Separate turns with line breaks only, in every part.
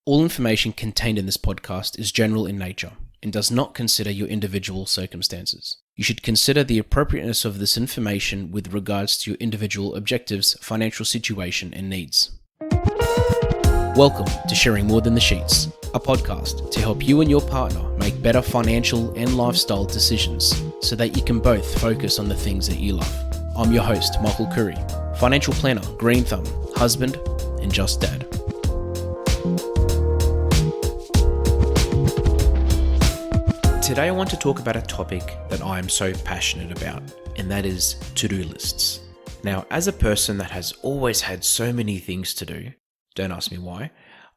All information contained in this podcast is general in nature and does not consider your individual circumstances. You should consider the appropriateness of this information with regards to your individual objectives, financial situation, and needs. Welcome to Sharing More Than the Sheets, a podcast to help you and your partner make better financial and lifestyle decisions so that you can both focus on the things that you love. I'm your host, Michael Curry, financial planner, green thumb, husband, and just dad. Today I want to talk about a topic that I am so passionate about, and that is to-do lists. Now, as a person that has always had so many things to do, don't ask me why,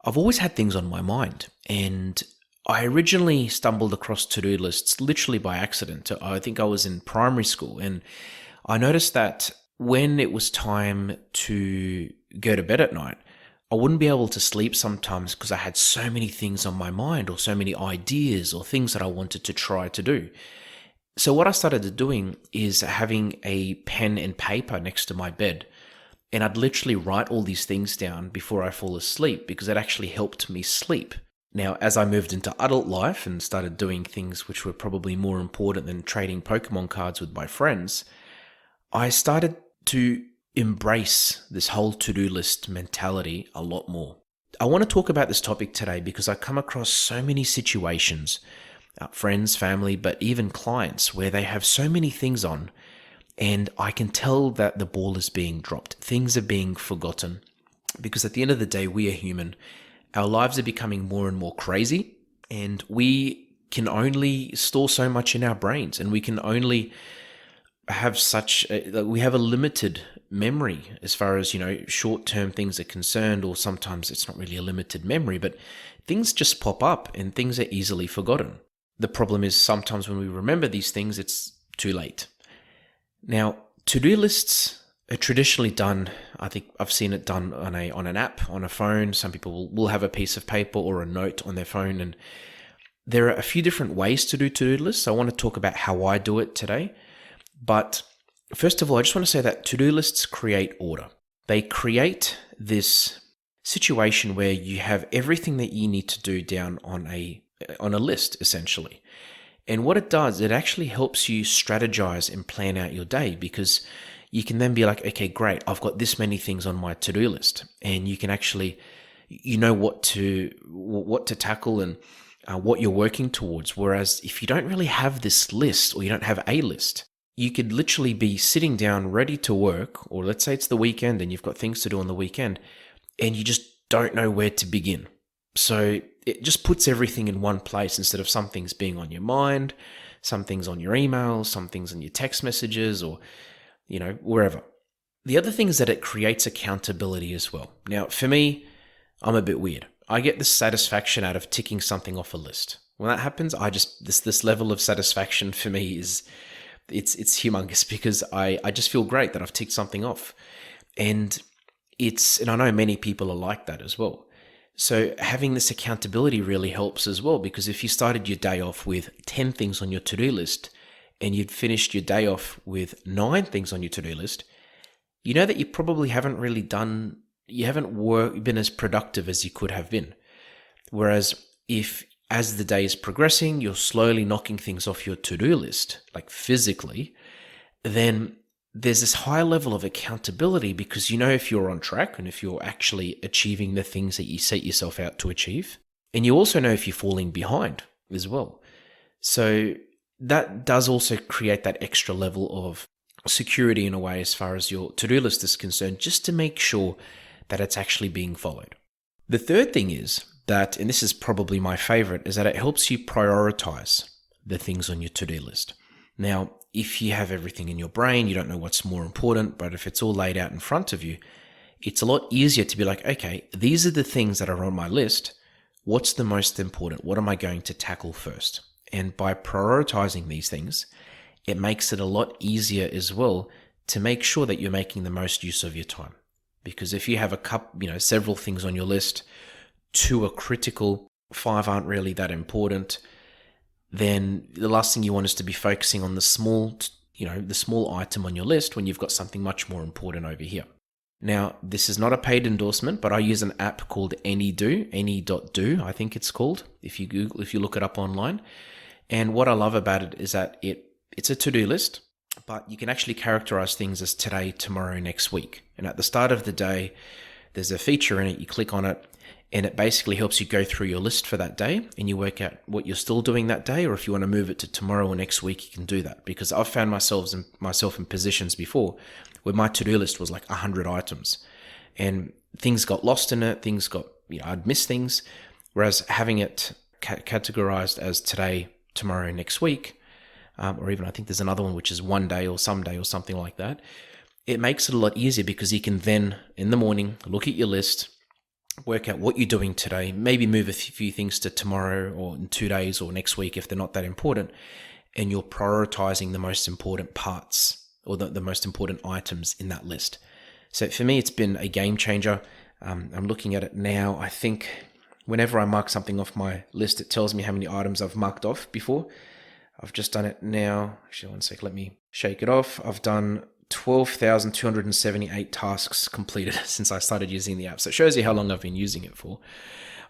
I've always had things on my mind. And I originally stumbled across to-do lists literally by accident. I think I was in primary school, and I noticed that when it was time to go to bed at night, I wouldn't be able to sleep sometimes because I had so many things on my mind or so many ideas or things that I wanted to try to do. So what I started doing is having a pen and paper next to my bed, and I'd literally write all these things down before I fall asleep because it actually helped me sleep. Now, as I moved into adult life and started doing things which were probably more important than trading Pokemon cards with my friends, I started to embrace this whole to-do list mentality a lot more. I want to talk about this topic today because I come across so many situations, friends, family, but even clients where they have so many things on, and I can tell that the ball is being dropped. Things are being forgotten because at the end of the day, we are human. Our lives are becoming more and more crazy, and we can only store so much in our brains, and we can only have we have a limited memory as far as, short-term things are concerned, or sometimes it's not really a limited memory, but things just pop up and things are easily forgotten. The problem is sometimes when we remember these things, it's too late. Now, to-do lists are traditionally done, I think I've seen it done on an app, on a phone. Some people will have a piece of paper or a note on their phone, and there are a few different ways to do to-do lists. I want to talk about how I do it today. But first of all, I just want to say that to-do lists create order. They create this situation where you have everything that you need to do down on a list, essentially. And what it does, it actually helps you strategize and plan out your day, because you can then be like, okay, great, I've got this many things on my to-do list, and you can actually, what to tackle and what you're working towards. Whereas if you don't really have this list, or you don't have a list, you could literally be sitting down ready to work, or let's say it's the weekend and you've got things to do on the weekend, and you just don't know where to begin. So it just puts everything in one place instead of some things being on your mind, some things on your emails, some things on your text messages, or, wherever. The other thing is that it creates accountability as well. Now, for me, I'm a bit weird. I get the satisfaction out of ticking something off a list. When that happens, this level of satisfaction for me is it's humongous, because I just feel great that I've ticked something off. And I know many people are like that as well. So having this accountability really helps as well, because if you started your day off with 10 things on your to-do list and you'd finished your day off with 9 things on your to-do list, you know that you probably haven't been as productive as you could have been. Whereas if, as the day is progressing, you're slowly knocking things off your to-do list, like physically, then there's this high level of accountability, because you know if you're on track and if you're actually achieving the things that you set yourself out to achieve. And you also know if you're falling behind as well. So that does also create that extra level of security in a way as far as your to-do list is concerned, just to make sure that it's actually being followed. The third thing is that, and this is probably my favorite, is that it helps you prioritize the things on your to-do list. Now, if you have everything in your brain, you don't know what's more important, but if it's all laid out in front of you, it's a lot easier to be like, okay, these are the things that are on my list. What's the most important? What am I going to tackle first? And by prioritizing these things, it makes it a lot easier as well to make sure that you're making the most use of your time. Because if you have several things on your list, 2 are critical, 5 aren't really that important, then the last thing you want is to be focusing on the small item on your list when you've got something much more important over here. Now, this is not a paid endorsement, but I use an app called AnyDo, any.do, I think it's called, if you look it up online. And what I love about it is that it's a to-do list, but you can actually characterize things as today, tomorrow, next week. And at the start of the day, there's a feature in it, you click on it, and it basically helps you go through your list for that day, and you work out what you're still doing that day, or if you want to move it to tomorrow or next week, you can do that. Because I've found myself in positions before where my to-do list was like 100 items, and things got lost in it, I'd miss things, whereas having it categorized as today, tomorrow, next week, or even I think there's another one which is one day or someday or something like that, it makes it a lot easier because you can then, in the morning, look at your list, work out what you're doing today, maybe move a few things to tomorrow or in 2 days or next week if they're not that important, and you're prioritizing the most important parts or the most important items in that list. So for me, it's been a game changer. I'm looking at it now. I think whenever I mark something off my list, it tells me how many items I've marked off before. I've just done it now. Actually, one sec, let me shake it off. I've done 12,278 tasks completed since I started using the app. So it shows you how long I've been using it for.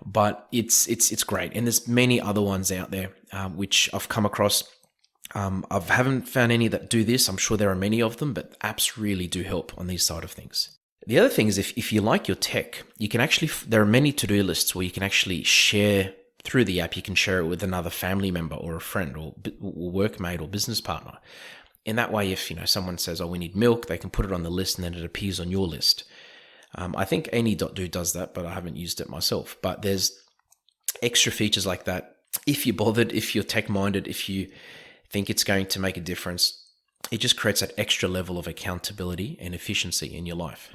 But it's great. And there's many other ones out there which I've come across. I haven't found any that do this. I'm sure there are many of them, but apps really do help on these side of things. The other thing is if you like your tech, you can actually, there are many to-do lists where you can actually share through the app. You can share it with another family member or a friend or workmate or business partner. In that way, if someone says, "Oh, we need milk," they can put it on the list and then it appears on your list. I think any.do does that, but I haven't used it myself. But there's extra features like that. If you're bothered, if you're tech-minded, if you think it's going to make a difference, it just creates that extra level of accountability and efficiency in your life.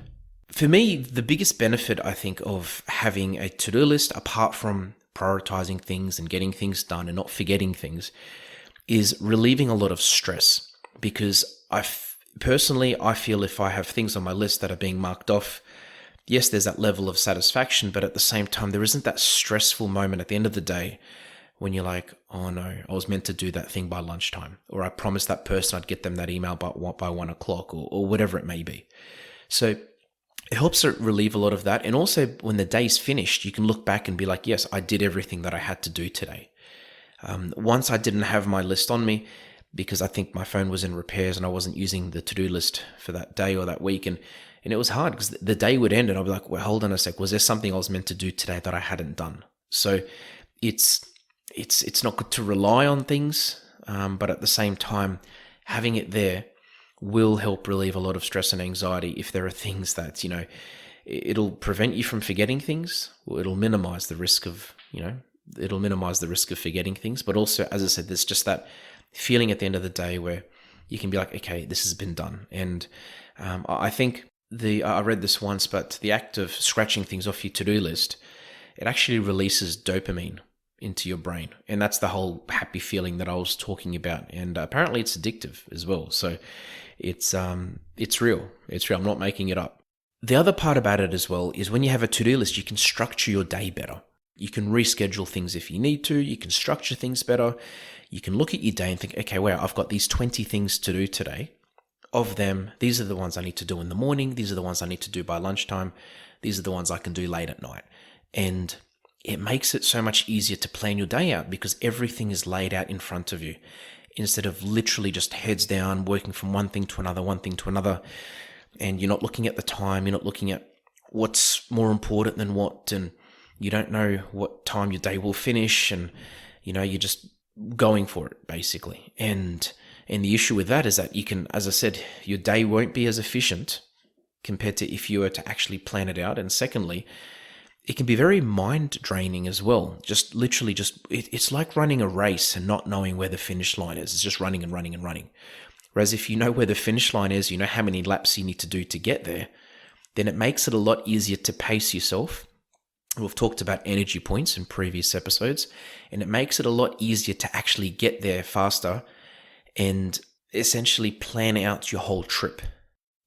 For me, the biggest benefit, I think, of having a to-do list, apart from prioritizing things and getting things done and not forgetting things, is relieving a lot of stress. Because personally, I feel if I have things on my list that are being marked off, yes, there's that level of satisfaction, but at the same time, there isn't that stressful moment at the end of the day when you're like, "Oh no, I was meant to do that thing by lunchtime," or "I promised that person I'd get them that email by 1 o'clock," or whatever it may be. So it helps to relieve a lot of that. And also when the day's finished, you can look back and be like, yes, I did everything that I had to do today. Once I didn't have my list on me, because I think my phone was in repairs and I wasn't using the to-do list for that day or that week. And it was hard because the day would end and I'd be like, well, hold on a sec. Was there something I was meant to do today that I hadn't done? So it's not good to rely on things. But at the same time, having it there will help relieve a lot of stress and anxiety if there are things that, it'll prevent you from forgetting things, or it'll minimize the risk of forgetting things. But also, as I said, there's just that feeling at the end of the day where you can be like, okay, this has been done. And I think I read this once, but the act of scratching things off your to-do list, it actually releases dopamine into your brain. And that's the whole happy feeling that I was talking about. And apparently it's addictive as well. So it's real. It's real. I'm not making it up. The other part about it as well is when you have a to-do list, you can structure your day better. You can reschedule things if you need to. You can structure things better. You can look at your day and think, okay, wow, I've got these 20 things to do today. Of them, these are the ones I need to do in the morning. These are the ones I need to do by lunchtime. These are the ones I can do late at night. And it makes it so much easier to plan your day out because everything is laid out in front of you instead of literally just heads down, working from one thing to another. And you're not looking at the time. You're not looking at what's more important than what. And you don't know what time your day will finish. And, you're just going for it basically. And the issue with that is that you can, as I said, your day won't be as efficient compared to if you were to actually plan it out. And secondly, it can be very mind draining as well. It's like running a race and not knowing where the finish line is. It's just running and running and running. Whereas if you know where the finish line is, you know how many laps you need to do to get there, then it makes it a lot easier to pace yourself. We've talked about energy points in previous episodes, and it makes it a lot easier to actually get there faster and essentially plan out your whole trip.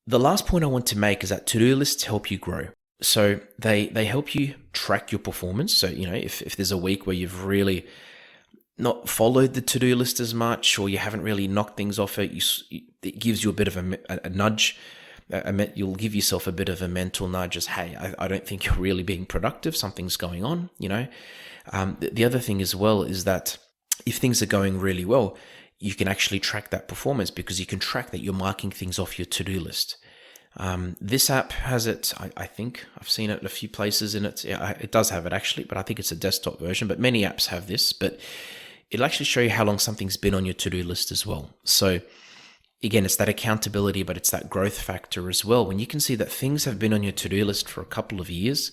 The last point I want to make is that to-do lists help you grow. So they help you track your performance. So, if there's a week where you've really not followed the to-do list as much, or you haven't really knocked things off it gives you a bit of a nudge you'll give yourself a bit of a mental nudge as, hey, I don't think you're really being productive. Something's going on, The other thing as well is that if things are going really well, you can actually track that performance because you can track that you're marking things off your to-do list. This app has it. I think I've seen it in a few places in it. Yeah, it does have it actually, but I think it's a desktop version, but many apps have this, but it'll actually show you how long something's been on your to-do list as well. So again, it's that accountability, but it's that growth factor as well. When you can see that things have been on your to-do list for a couple of years,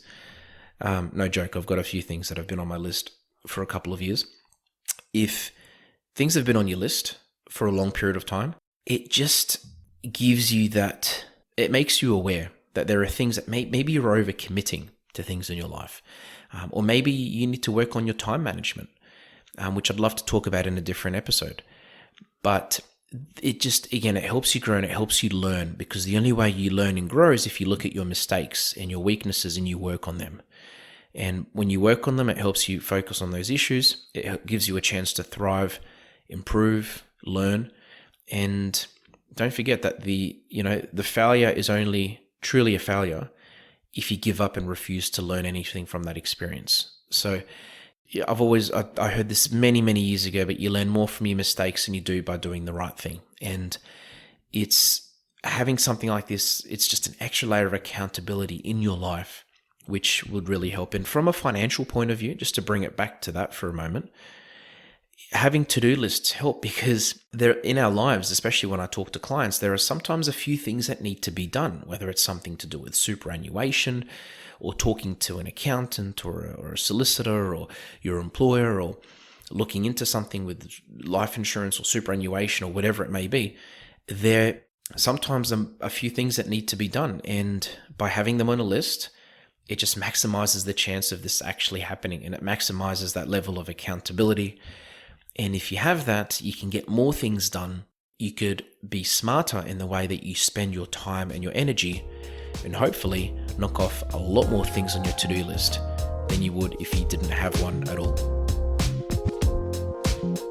no joke, I've got a few things that have been on my list for a couple of years. If things have been on your list for a long period of time, it just gives you that, it makes you aware that there are things that maybe you're overcommitting to things in your life. Or maybe you need to work on your time management, which I'd love to talk about in a different episode. But it just, again, it helps you grow and it helps you learn, because the only way you learn and grow is if you look at your mistakes and your weaknesses and you work on them. And when you work on them, it helps you focus on those issues. It gives you a chance to thrive, improve, learn. And don't forget that the failure is only truly a failure if you give up and refuse to learn anything from that experience. So yeah, I heard this many, many years ago, but you learn more from your mistakes than you do by doing the right thing. And it's having something like this, it's just an extra layer of accountability in your life, which would really help. And from a financial point of view, just to bring it back to that for a moment, having to-do lists help because they're in our lives, especially when I talk to clients, there are sometimes a few things that need to be done, whether it's something to do with superannuation or talking to an accountant or a solicitor or your employer or looking into something with life insurance or superannuation or whatever it may be. There are sometimes a few things that need to be done. And by having them on a list, it just maximizes the chance of this actually happening, and it maximizes that level of accountability. And if you have that, you can get more things done. You could be smarter in the way that you spend your time and your energy, and hopefully knock off a lot more things on your to-do list than you would if you didn't have one at all.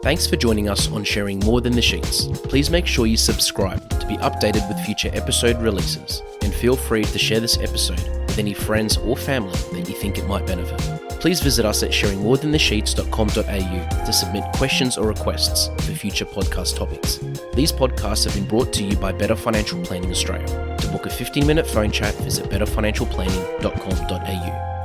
Thanks for joining us on Sharing More Than the Sheets. Please make sure you subscribe to be updated with future episode releases, and feel free to share this episode with any friends or family that you think it might benefit. Please visit us at sharingmorethanthesheets.com.au to submit questions or requests for future podcast topics. These podcasts have been brought to you by Better Financial Planning Australia. To book a 15-minute phone chat, visit betterfinancialplanning.com.au.